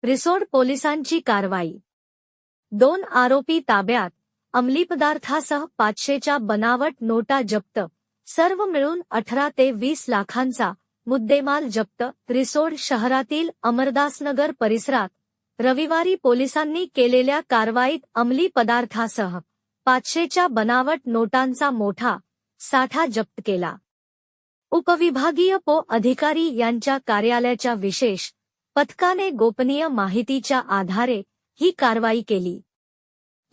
रिसोड पोलिसांची कारवाई. 2 आरोपी ताब्यात. अंमली पदार्थासह 500च्या बनावट नोटा जप्त. सर्व मिळून 18 ते 20 लाखांचा मुद्देमाल जप्त. रिसोड शहरातील अमरदासनगर परिसरात रविवारी पोलिसांनी केलेल्या कारवाईत अंमली पदार्थासह 500च्या बनावट नोटांचा मोठा साठा जप्त केला. उपविभागीय अधिकारी यांच्या कार्यालयाच्या विशेष पथकाने गोपनीय माहितीच्या आधारे ही कारवाई केली.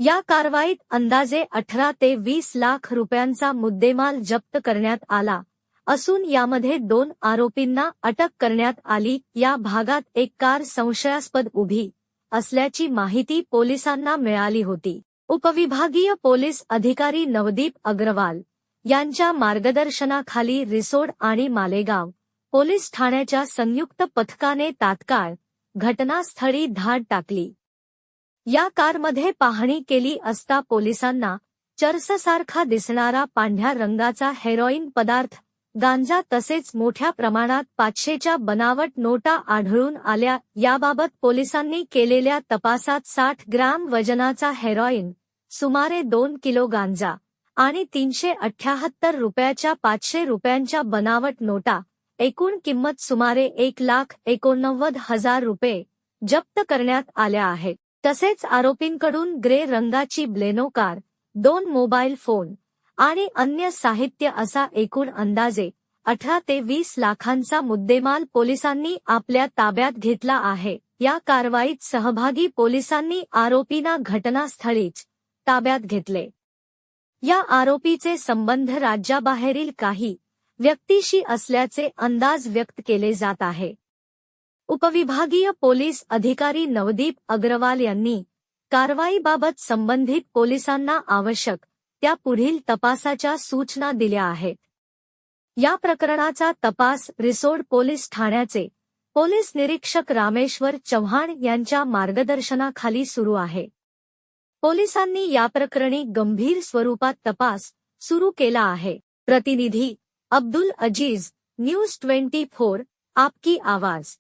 या कारवाईत अंदाजे 18 ते 20 लाख रुपयांचा मुद्देमाल जप्त करण्यात आला असून यामध्ये 2 आरोपींना अटक करण्यात आली. या भागात एक कार संशयास्पद उभी असल्याची माहिती पोलिसांना मिळाली होती. उपविभागीय पोलीस अधिकारी नवदीप अग्रवाल यांच्या मार्गदर्शनाखाली रिसोड आणि मालेगाव पोलीस ठाण्याच्या संयुक्त पथकाने तात्काळ घटनास्थळी धाड टाकली. या कारमध्ये पाहणी केली असता पोलिसांना चरससारखा दिसणारा पांढऱ्या रंगाचा हेरोईन पदार्थ, गांजा तसेच मोठ्या प्रमाणात 500च्या बनावट नोटा आढळून आल्या. याबाबत पोलिसांनी केलेल्या तपासात 60 ग्रॅम वजनाचा हेरोईन, सुमारे 2 किलो गांजा आणि 378 रुपयाच्या 500 रुपयांच्या बनावट नोटा, एकूण किंमत सुमारे 1,89,000 रुपये जप्त करण्यात आल्या आहेत. तसेच आरोपींकडून ग्रे रंगाची ब्लेनो कार, 2 मोबाईल फोन आणि अन्य साहित्य असा एकूण अंदाजे 18 ते 20 लाखांचा मुद्देमाल पोलिसांनी आपल्या ताब्यात घेतला आहे. या कारवाईत सहभागी पोलिसांनी आरोपींना घटनास्थळीच ताब्यात घेतले. या आरोपीचे संबंध राज्याबाहेरील काही व्यक्तीशी असल्याचे अंदाज व्यक्त केले जात आहे. उपविभागीय पोलीस अधिकारी नवदीप अग्रवाल यांनी कारवाईबाबत संबंधित पोलिसांना आवश्यक त्या पुढील तपासाच्या सूचना दिल्या आहेत. या प्रकरणाचा तपास रिसोड पोलीस ठाण्याचे पोलीस निरीक्षक रामेश्वर चव्हाण यांच्या मार्गदर्शनाखाली सुरू आहे. पोलिसांनी याप्रकरणी गंभीर स्वरूपात तपास सुरू केला आहे. प्रतिनिधी अब्दुल अजीज, न्यूज 24, आपकी आवाज.